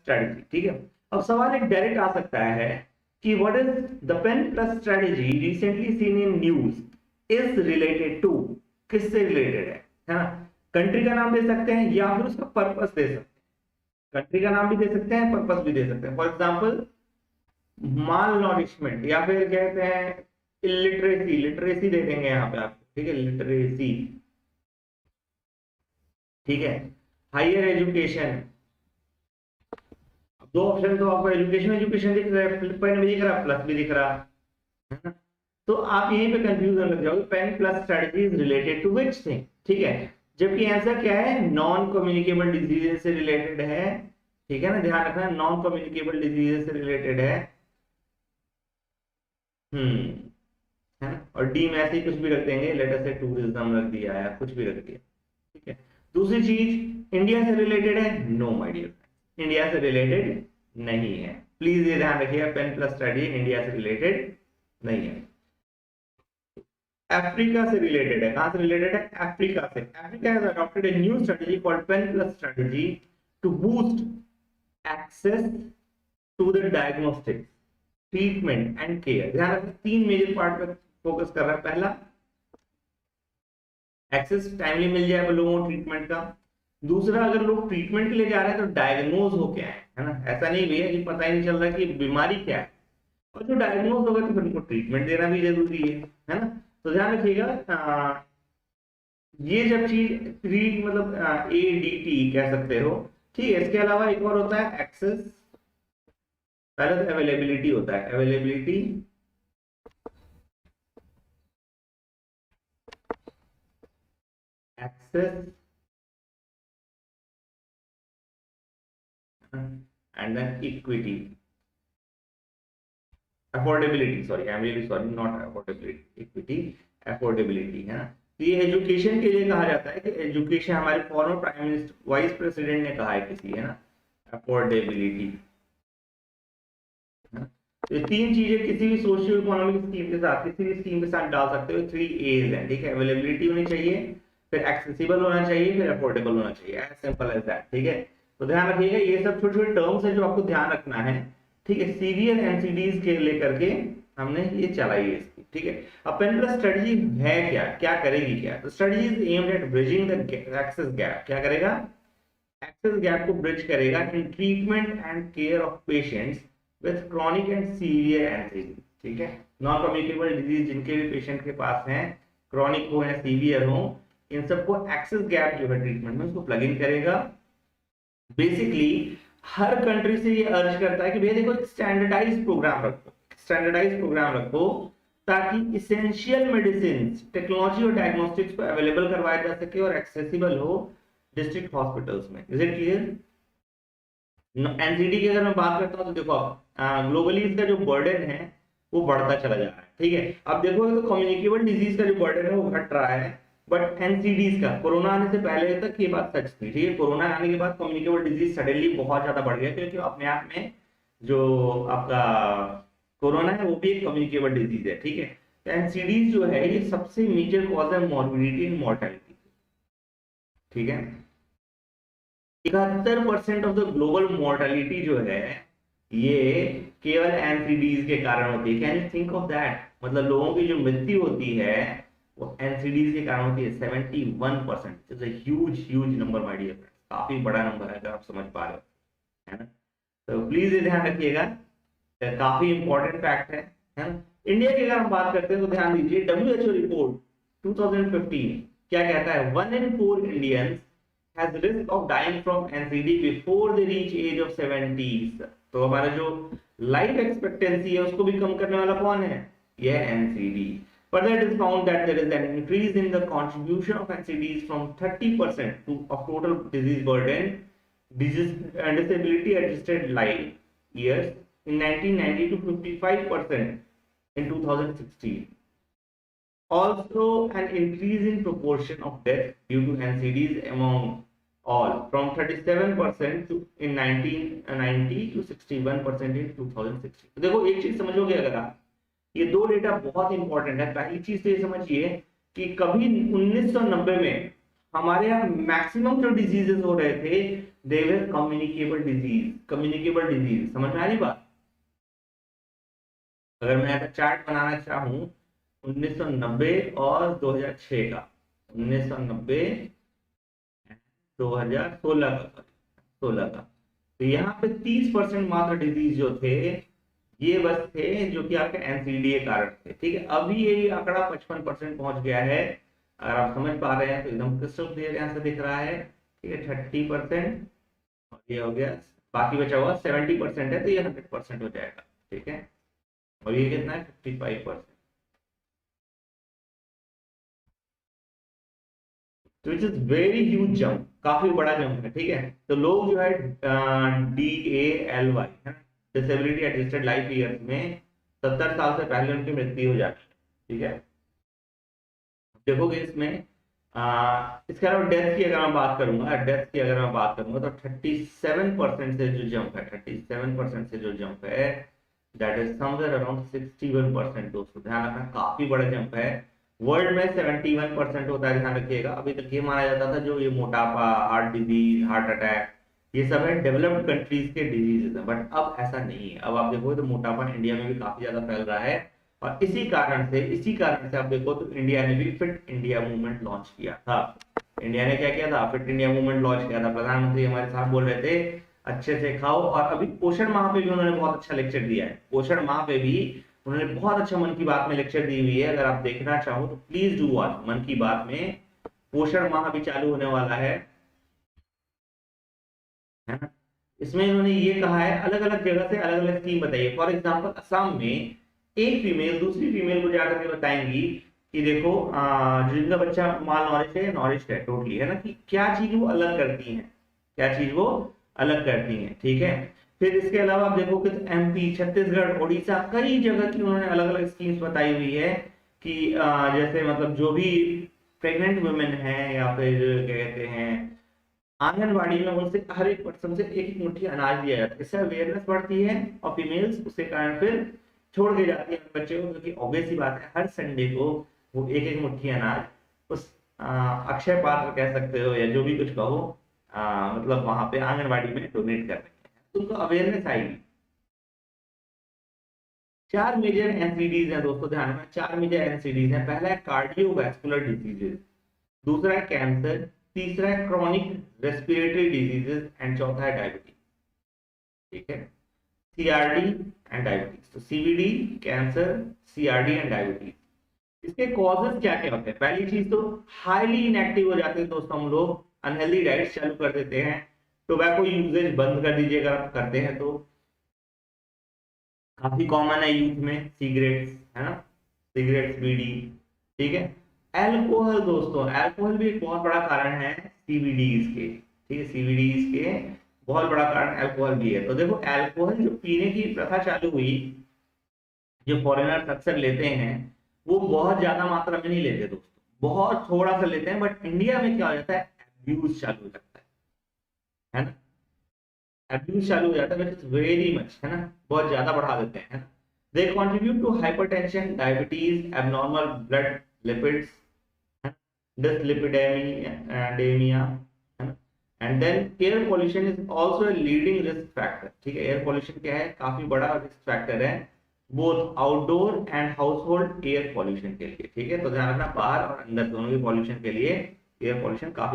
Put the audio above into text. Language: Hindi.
स्ट्रेटजी, ठीक है। अब सवाल एक डायरेक्ट आ सकता है कि what is the pen plus strategy recently seen in news is related to, किससे रिलेटेड है ना। कंट्री का नाम दे सकते हैं या फिर उसका पर्पस दे सकते हैं। कंट्री का नाम भी दे सकते हैं, पर्पस भी दे सकते हैं। फॉर एग्जाम्पल माल नॉरिशमेंट, या फिर कहते हैं इलिटरेसी, लिटरेसी दे देंगे यहाँ पे आपको, ठीक है, लिटरेसी, ठीक है। हायर एजुकेशन, दो ऑप्शन तो आपको एजुकेशन एजुकेशन दिख रहा है, पेन भी दिख रहा है, प्लस भी दिख रहा है ना। तो आप यहीं पे कंफ्यूजन लग जाओगे, pen plus strategy is related to which thing, ठीक है। जबकि आंसर क्या है, नॉन कम्युनिकेबल डिजीज से रिलेटेड है, ठीक है ना, ध्यान रखना, नॉन कम्युनिकेबल डिजीज से रिलेटेड है। है ना। और डी में ऐसे ही कुछ भी रख देंगे, लेटर से टूरिज्म रख दिया या कुछ भी रख दिया, ठीक है। दूसरी चीज, इंडिया से रिलेटेड है, नो माय डियर, इंडिया से रिलेटेड नहीं है। प्लीज ये ध्यान रखिएगा, पेन प्लस स्टडी इंडिया से रिलेटेड नहीं है। अफ्रीका से रिलेटेड है, कहां से रिलेटेड है, अफ्रीका से। Africa has adopted a new strategy called pen plus strategy to boost access to the diagnostics, treatment and care. ध्यान रखना, तीन मेजर पार्ट पे फोकस कर रहा है। पहला, एक्सेस टाइमली मिल जाए लोगों को ट्रीटमेंट का। दूसरा, अगर लोग ट्रीटमेंट के लिए जा रहे हैं तो डायग्नोज हो क्या है ना, ऐसा नहीं भैया कि पता ही नहीं चल रहा कि बीमारी क्या है। और जो डायग्नोज होगा तो फिर उनको ट्रीटमेंट देना भी जरूरी है ना। तो ध्यान रखिएगा, ये जब चीज ट्रीट मतलब ADT कह सकते हो, ठीक है। इसके अलावा एक और होता है एक्सेस, पहले तो अवेलेबिलिटी होता है, availability, access and then equity, affordability, sorry I am really sorry, not affordability, equity, affordability, है ना। तो ये एजुकेशन के लिए कहा जाता है कि एजुकेशन, हमारे former prime minister vice president ने कहा है किसी, है ना, अफोर्डेबिलिटी। तो ये तीन चीजें किसी भी सोशियो इकोनॉमिक स्कीम के साथ, किसी भी स्कीम के साथ डाल सकते हो, 3 A's हैं, ठीक है। अवेलेबिलिटी होनी चाहिए, फिर एक्सेसिबल होना चाहिए, फिर अफोर्डेबल होना चाहिए, एज सिंपल एज दैट, ठीक है। तो ध्यान रखिएगा, ये सब छोटे छोटे टर्म्स है जो आपको ध्यान रखना है, ठीक है। सीरियल एनसीडीज के लेकर के हमने ये चलाई है इसकी, ठीक है। अब पेन प्लस स्ट्रेटजी है क्या, क्या करेगी क्या, तो strategy is aimed at bridging the access gap. क्या करेगा, एक्सेस गैप को ब्रिज करेगा in treatment and care of patients with chronic and severe anxiety, ठीक है। नॉन कम्युनिकेबल डिजीज जिनके भी पेशेंट के पास हैं, क्रॉनिक हो या सीवियर हो, इन सबको एक्सेस गैप जो है ट्रीटमेंट में उसको प्लग इन करेगा। बेसिकली हर कंट्री से ये अर्ज करता है कि भैया देखो एक स्टैंडर्डाइज प्रोग्राम रखो, स्टैंडर्डाइज प्रोग्राम रखो, ताकि इसेंशियल मेडिसिन, टेक्नोलॉजी और डायग्नोस्टिक्स को अवेलेबल करवाया जा सके और एक्सेसिबल हो डिस्ट्रिक्ट हॉस्पिटल्स में। Is it clear. एनसीडी की अगर मैं बात करता हूँ तो देखो ग्लोबली इसका जो बर्डन है वो बढ़ता चला जा रहा है, ठीक है। अब देखो तो कम्युनिकेबल डिजीज का जो बर्डन है वो घट रहा है, बट एनसीडीज का, कोरोना आने से पहले तक ये बात सच थी, ठीक है। कोरोना आने के बाद कम्युनिकेबल डिजीज सडनली बहुत ज्यादा बढ़ गया, क्योंकि अपने आप में जो आपका कोरोना है वो भी एक कम्युनिकेबल डिजीज है, ठीक है। तो एनसीडीज जो है ये सबसे मेजर कॉज है मॉर्बिडिटी एंड मोर्टेलिटी, ठीक है। 71% ऑफ द ग्लोबल मोर्टेलिटी जो है ये केवल एनसीडीज के कारण होती है। Can you think of that, मतलब लोगों की जो मृत्यु होती है वो एनसीडीज के कारण होती है 71%। It's a huge number my dear friends, काफी बड़ा नंबर है अगर आप समझ पा रहे हो, है ना। तो प्लीज ये ध्यान रखिएगा, काफी इंपॉर्टेंट फैक्ट है ना। इंडिया की अगर हम बात करते हैं तो ध्यान दीजिए, WHO रिपोर्ट 2015 क्या कहता है, 1 in 4 Indians has risk of dying from NCD before they reach age of 70s। तो हमारा जो लाइफ एक्सपेक्टेंसी है उसको भी कम करने वाला कौन है, यह NCD। Further, it is found that there is an increase in the contribution of NCDs from 30% to of total disease burden, disease disability adjusted life years in 1990 to 55% in 2016. Also, an increase in proportion of death due to NCDs among all from 37% to in 1990 to 61% in 2016। तो देखो एक चीज समझोगे अगर आप, ये दो डेटा बहुत इंपॉर्टेंट है। पहली चीज तो ये समझिए कि कभी 1990 में हमारे यहाँ मैक्सिमम जो डिजीजेस हो रहे थे दे विल कम्युनिकेबल डिजीज, समझ में आ रही बात? अगर मैं ऐसा चार्ट बनाना चाहूँ 1990 और 2006 का, 1990 2016 का, 16 का, तो यहाँ पे 30% मात्र डिजीज जो थे ये बस थे जो कि आपके एनसीडी के कारण थे, ठीक है। अभी ये आंकड़ा 55% पहुंच गया है, अगर आप समझ पा रहे हैं तो एकदम क्रिस्टल क्लियर यहाँ से दिख रहा है, ठीक है। 30% और ये हो गया, बाकी बचा हुआ 70% है, तो ये 100% हो जाएगा, ठीक है। और ये कितना है 55%, तो it is very huge jump, काफी बड़ा जंप है, ठीक है। तो लोग जो है DALY है, डिसेबिलिटी एडजस्टेड लाइफ ईयर्स में 70 साल से पहले उनकी मृत्यु हो जाती है, ठीक है। देखोगे इसमें इसके अलावा डेथ की अगर मैं बात करूंगा, डेथ की अगर मैं बात करूंगा तो 37% से जो जंप है, 37% से जो जंप है, दैट इज समवेयर अराउंड 61%। दोस्तों ध्यान रखना, काफी बड़ा जंप है। वर्ल्ड में 71% होता है, ध्यान रखिएगा। अभी तक ये माना जाता था जो ये मोटापा, हार्ट डिजीज, हार्ट अटैक, ये सब है डेवलप्ड कंट्रीज के डिजीजेस है, बट अब ऐसा नहीं है। अब आप देखो तो मोटापा इंडिया में भी काफी ज्यादा फैल रहा है, और इसी कारण से आप देखो तो इंडिया ने भी फिट इंडिया मूवमेंट लॉन्च किया था। इंडिया ने क्या किया था? फिट इंडिया मूवमेंट लॉन्च किया था। प्रधानमंत्री हमारे साहब बोल रहे थे अच्छे से खाओ, और अभी पोषण माह पे भी उन्होंने बहुत अच्छा लेक्चर दिया है। पोषण माह पे भी उन्होंने बहुत अच्छा मन की बात में लेक्चर दी हुई है, अगर आप देखना चाहो तो प्लीज डू वॉच मन की बात में। पोषण माह भी चालू होने वाला है ना। इसमें इन्होंने ये कहा है, अलग अलग जगह से अलग अलग स्कीम बताइए। फॉर एग्जाम्पल असम में एक फीमेल दूसरी फीमेल को जाकर के बताएंगी कि देखो जिनका बच्चा माल नॉरिश है टोटली, है ना, कि क्या चीज वो अलग करती हैं, क्या चीज वो अलग करती हैं, ठीक है। फिर इसके अलावा आप देखो कि MP, छत्तीसगढ़, उड़ीसा, कई जगह की उन्होंने अलग अलग स्कीम्स बताई हुई है कि जैसे मतलब जो भी प्रेग्नेंट वुमेन है या फिर क्या कहते हैं आंगनबाड़ी में, उनसे हर एक पर्सन से एक एक मुट्ठी अनाज दिया जाता है। इससे अवेयरनेस बढ़ती है और फीमेल्स उसके कारण फिर छोड़ के जाती है बच्चे को, क्योंकि ऑब्वियस सी बात है हर संडे को वो एक एक मुट्ठी अनाज उस अक्षय पात्र कह सकते हो या जो भी कुछ कहो, मतलब वहां पे आंगनबाड़ी में डोनेट कर रहे हैं, तो उनको अवेयरनेस आएगी। 4 मेजर एनसीडीज हैं दोस्तों, ध्यान में 4 मेजर एनसीडीज हैं। पहला है कार्डियोवैस्कुलर डिजीजेस, दूसरा है कैंसर, तीसरा है क्रॉनिक रेस्पिरेटरी डिजीजेस, एंड चौथा है डायबिटीज, ठीक है। CRD एंड डायबिटीज, तो CVD, cancer, CRD and diabetes. इसके कॉजेस क्या क्या होते हैं? पहली चीज तो हाईली इनएक्टिव हो जाते हैं दोस्तों हम लोग, अनहेल्दी डाइट चालू कर देते हैं। टोबैको यूजेज बंद कर दीजिएगा, आप करते हैं तो। काफी कॉमन है यूथ में सिगरेट्स, है ना, सिगरेट्स, बीड़ी, ठीक है। अल्कोहल दोस्तों, अल्कोहल भी एक बहुत बड़ा कारण है CVDs के, ठीक है। CVDs के बहुत बड़ा कारण अल्कोहल भी है। तो देखो अल्कोहल जो पीने की प्रथा चालू हुई, जो फॉरेनर्स अक्सर लेते हैं, वो बहुत ज्यादा मात्रा में नहीं लेते दोस्तों, बहुत थोड़ा सा लेते हैं। बट इंडिया में क्या हो जाता है, अब्यूज चालू हो जाता है ना, अब्यूज चालू हो जाता है, विच इज वेरी मच, है ना, बहुत ज्यादा बढ़ा देते हैं, है ना। They contribute to hypertension, diabetes, abnormal blood lipids, dyslipidemia, है ना। And then air pollution is also a leading risk factor, ठीक है। एयर पोल्यूशन क्या है, काफी बड़ा रिस्क फैक्टर है, both outdoor and household air pollution के लिए, ठीक है। तो ध्यान रखना बाहर और अंदर दोनों के पॉल्यूशन के लिए एयर पॉल्यूशन काफी